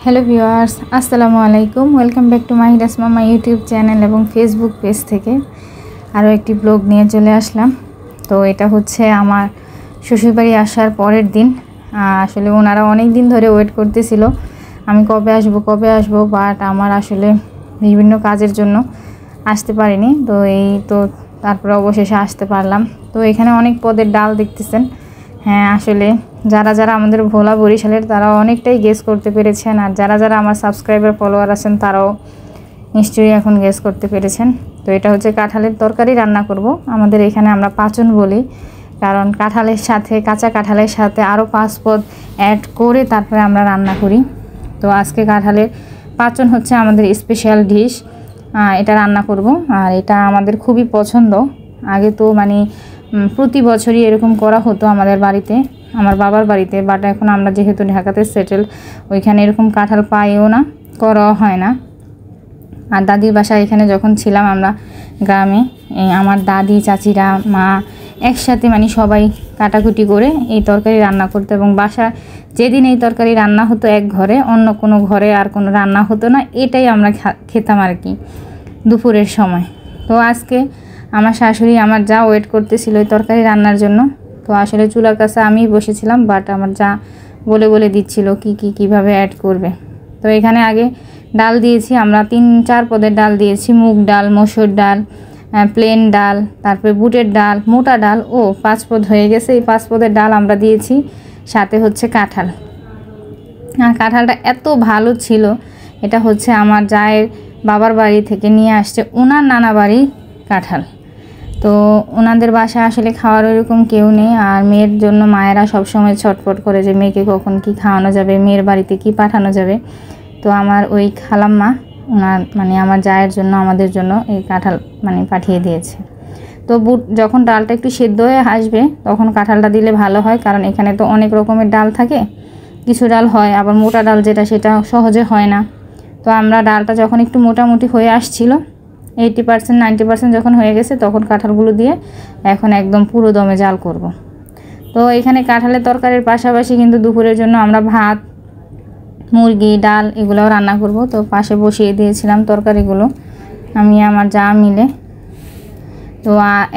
Hello viewers, আসসালামু আলাইকুম। Welcome back to মাহিরাস মামা ইউটিউব চ্যানেল এবং ফেসবুক পেজ থেকে আরও একটি ব্লগ নিয়ে চলে আসলাম। তো এটা হচ্ছে আমার শ্বশুরবাড়ি আসার পরের দিন। আসলে ওনারা অনেক দিন ধরে ওয়েট করতেছিল আমি কবে আসবো, বাট আমার আসলে বিভিন্ন কাজের জন্য আসতে পারিনি। তো তারপরে অবশেষে আসতে পারলাম। তো এখানে অনেক পদের ডাল দেখতেছেন। হ্যাঁ, আসলে যারা আমাদের ভোলা বরিশালের তারা অনেকটাই গেস করতে পেরেছেন, আর যারা আমার সাবস্ক্রাইবার ফলোয়ার আছেন তারাও নিশ্চয়ই এখন গেস করতে পেরেছেন। তো এটা হচ্ছে কাঁঠালের তরকারি রান্না করব। আমাদের এখানে আমরা পাচন বলি, কারণ কাঁঠালের সাথে কাঁচা কাঁঠালের সাথে আরও 5 পদ অ্যাড করে তারপরে আমরা রান্না করি। তো আজকে কাঁঠালের পাচন হচ্ছে আমাদের স্পেশাল ডিশ, এটা রান্না করব। আর এটা আমাদের খুবই পছন্দ। আগে তো প্রতি বছরই এরকম করা হতো আমাদের বাড়িতে, আমার বাবার বাড়িতে, বাট এখন আমরা যেহেতু ঢাকাতে সেটেল, ওইখানে এরকম কাঁঠাল পাইও না, করা হয় না। আর দাদির বাসা এখানে যখন ছিলাম আমরা গ্রামে, আমার দাদি চাচিরা মা একসাথে সবাই কাটাকুটি করে এই তরকারি রান্না করতো, এবং বাসা যেদিন এই তরকারি রান্না হতো এক ঘরে, অন্য কোনো ঘরে আর কোনো রান্না হতো না। এটাই আমরা খেতাম আর কি দুপুরের সময়। তো আজকে আমার শাশুড়ি আমার যা ওয়েট করতেছিল এই তরকারি রান্নার জন্য। তো আসলে চুলার কাছে আমিই বসেছিলাম, বাট আমার যা বলে দিচ্ছিল কিভাবে অ্যাড করবে। তো এখানে আগে ডাল দিয়েছি আমরা, 3-4 পদের ডাল দিয়েছি। মুগ ডাল, মসুর ডাল, প্লেন ডাল, তারপরে বুটের ডাল, মোটা ডাল, 5 পদ হয়ে গেছে। এই 5 পদের ডাল আমরা দিয়েছি, সাথে হচ্ছে কাঁঠাল। আর কাঁঠালটা এত ভালো ছিল, এটা হচ্ছে আমার জায়ের বাবার বাড়ি থেকে নিয়ে আসছে, ওনার নানা বাড়ি কাঁঠাল। তো ওনাদের বাসায় আসলে খাওয়ার ওইরকম কেউ নেই, আর মেয়ের জন্য মায়েরা সবসময় ছটফট করে যে মেয়েকে কখন কি খাওয়ানো যাবে, মেয়ের বাড়িতে কি পাঠানো যাবে। তো আমার ওই খালাম্মা ওনার আমার জায়ের জন্য আমাদের জন্য এই কাঁঠাল পাঠিয়ে দিয়েছে। তো যখন ডালটা একটু সেদ্ধ হয়ে আসবে তখন কাঁঠালটা দিলে ভালো হয়, কারণ এখানে তো অনেক রকমের ডাল থাকে, কিছু ডাল হয় আবার মোটা ডাল, সেটা সহজে হয় না। তো আমরা ডালটা যখন একটু মোটামুটি হয়ে আসছিল, 80%-90% যখন হয়ে গেছে, তখন কাঁঠালগুলো দিয়ে এখন একদম পুরো দমে জাল করব। তো এখানে কাঁঠালের তরকারির পাশাপাশি কিন্তু দুপুরের জন্য আমরা ভাত, মুরগি, ডাল এগুলোও রান্না করব। তো পাশে বসিয়ে দিয়েছিলাম তরকারিগুলো আমি আমার যা মিলে। তো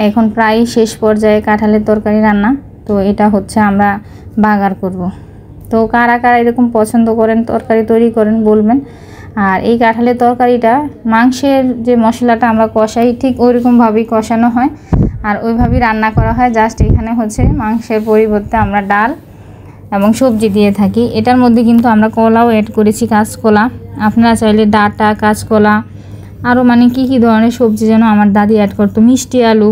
এখন প্রায় শেষ পর্যায়ে কাঁঠালের তরকারি রান্না। তো এটা হচ্ছে আমরা বাগার করব। তো কারা এরকম পছন্দ করেন, তরকারি তৈরি করেন বলবেন। আর এই কাঁঠালের তরকারিটা মাংসের যে মশলাটা আমরা কষাই, ঠিক ওইরকমভাবেই কষানো হয় আর ওইভাবেই রান্না করা হয়। জাস্ট এখানে হচ্ছে মাংসের পরিবর্তে আমরা ডাল এবং সবজি দিয়ে থাকি। এটার মধ্যে কিন্তু আমরা কলাও অ্যাড করেছি, কাঁচকলা। আপনারা চাইলে ডাঁটা, কাঁচকলা, আরও কী ধরনের সবজি যেন আমার দাদি অ্যাড করতো, মিষ্টি আলু,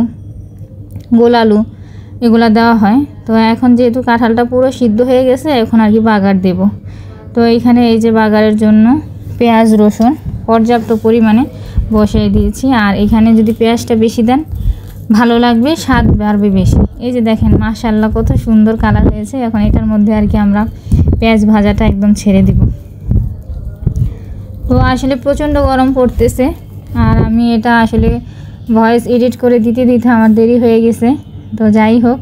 গোল আলু, এগুলো দেওয়া হয়। তো এখন যেহেতু কাঁঠালটা পুরো সিদ্ধ হয়ে গেছে, এখন আর কি বাগার দেব। তো এইখানে এই যে বাগারের জন্য পেঁয়াজ রসুন পর্যাপ্ত পরিমাণে বসিয়ে দিয়েছি। আর এখানে যদি পেঁয়াজটা বেশি দেন ভালো লাগবে, স্বাদ বাড়বে বেশি। এই যে দেখেন মাশাআল্লাহ কত সুন্দর কালার হয়েছে। এখন এটার মধ্যে আর কি আমরা পেঁয়াজ ভাজাটা একদম ছেড়ে দিব। তো আসলে প্রচণ্ড গরম পড়তেছে, আর আমি এটা আসলে ভয়েস এডিট করে দিতে আমার দেরি হয়ে গেছে। তো যাই হোক,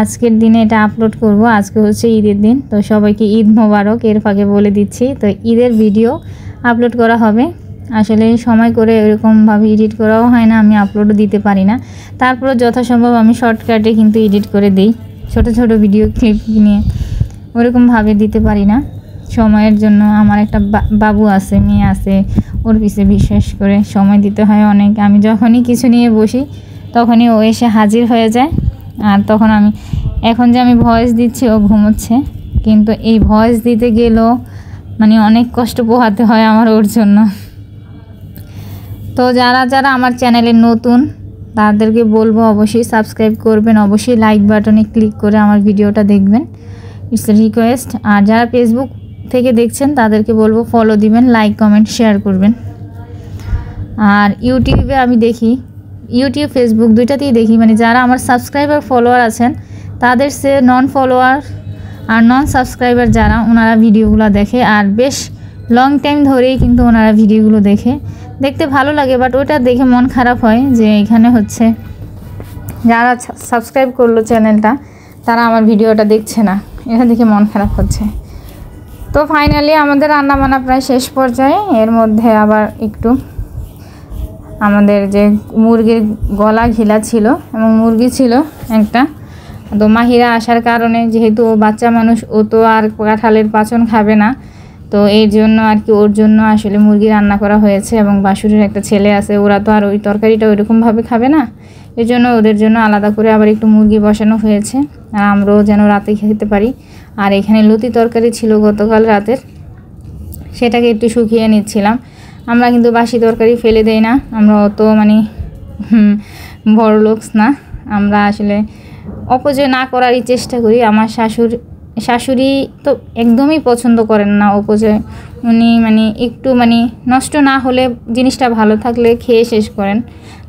আজকের দিনে এটা আপলোড করব। আজকে হচ্ছে ঈদের দিন, তো সবাইকে ঈদ মোবারক এর ফাঁকে বলে দিচ্ছি। তো ঈদের ভিডিও আপলোড করা হবে। আসলে সময় করে এরকমভাবে এডিট করাও হয় না, আমি আপলোডও দিতে পারি না। তারপরে যথাসম্ভব আমি শর্টকাটে কিন্তু এডিট করে দিই, ছোট ভিডিও ক্লিপ নিয়ে ওরকমভাবে দিতে পারি না সময়ের জন্য। আমার একটা বাবু আছে, মেয়ে আছে, ওর পিছে বিশেষ করে সময় দিতে হয় অনেক। আমি যখনই কিছু নিয়ে বসি তখনই ও এসে হাজির হয়ে যায়। আর তখন এখন যে আমি ভয়েস দিচ্ছি, ও ঘুমোচ্ছে, কিন্তু এই ভয়েস দিতে গেলেও অনেক কষ্ট পোহাতে হয় আমার ওর জন্য। তো যারা আমার চ্যানেলে নতুন তাদেরকে বলবো অবশ্যই সাবস্ক্রাইব করবেন, অবশ্যই লাইক বাটনে ক্লিক করে আমার ভিডিওটা দেখবেন, ইটস এ রিকোয়েস্ট। আর যারা ফেসবুক থেকে দেখছেন তাদেরকে বলবো ফলো দিবেন, লাইক কমেন্ট শেয়ার করবেন। আর ইউটিউবে আমি দেখি, ইউটিউব ফেসবুক দুইটাতেই দেখি, যারা আমার সাবস্ক্রাইবার ফলোয়ার আছেন তাদের সে নন ফলোয়ার আর নন সাবস্ক্রাইবার যারা, ওনারা ভিডিওগুলো দেখে, আর বেশ লং টাইম ধরেই কিন্তু ওনারা ভিডিওগুলো দেখতে ভালো লাগে। বাট ওটা দেখে মন খারাপ হয় যে এখানে হচ্ছে যারা সাবস্ক্রাইব করলো চ্যানেলটা, তারা আমার ভিডিওটা দেখছে না, এটা দেখে মন খারাপ হচ্ছে। তো ফাইনালি আমাদের রান্না বান্না প্রায় শেষ পর্যায়ে। এর মধ্যে আবার একটু আমাদের যে মুরগির গলা ঘিলা ছিল এবং মুরগি ছিল একটা, তো মাহিরা আসার কারণে যেহেতু ও বাচ্চা মানুষ, ও তো আর কাঁঠালের পাচন খাবে না, তো এই জন্য আর কি ওর জন্য আসলে মুরগি রান্না করা হয়েছে। এবং বাসুরের একটা ছেলে আছে, ওরা তো আর ওই তরকারিটা ওইরকমভাবে খাবে না, এই জন্য ওদের জন্য আলাদা করে আবার একটু মুরগি বসানো হয়েছে, আর আমরাও যেন রাতে খেতে পারি। আর এখানে লতি তরকারি ছিল গতকাল রাতের, সেটাকে একটু শুকিয়ে নিচ্ছিলাম। আমরা কিন্তু বাসি তরকারি ফেলে দেই না, আমরা অত মানে বড় লোকস না, আমরা আসলে অপচয় না করারই চেষ্টা করি। আমার শাশুড়ি তো একদমই পছন্দ করেন না অপচয়, উনি মানে একটু মানে নষ্ট না হলে জিনিসটা ভালো থাকলে খেয়ে শেষ করেন,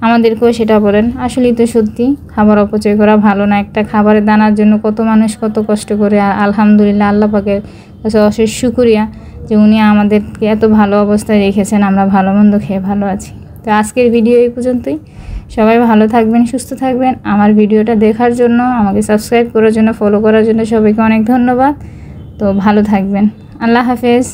আমাদেরকেও সেটা বলেন। আসলেই তো সত্যি, খাবার অপচয় করা ভালো না। একটা খাবারের দানার জন্য কত মানুষ কত কষ্ট করে, আর আলহামদুলিল্লাহ আল্লাহ পাকের কাছে অশেষ শুকরিয়া যে উনি আমাদেরকে এত ভালো অবস্থায় রেখেছেন, আমরা ভালো মন্দ খেয়ে ভালো আছি। তো আজকের ভিডিও এই পর্যন্তই। সবাই ভালো থাকবেন, সুস্থ থাকবেন। আমার ভিডিওটা দেখার জন্য, আমাকে সাবস্ক্রাইব করার জন্য, ফলো করার জন্য সবাইকে অনেক ধন্যবাদ। তো ভালো থাকবেন, আল্লাহ হাফেজ।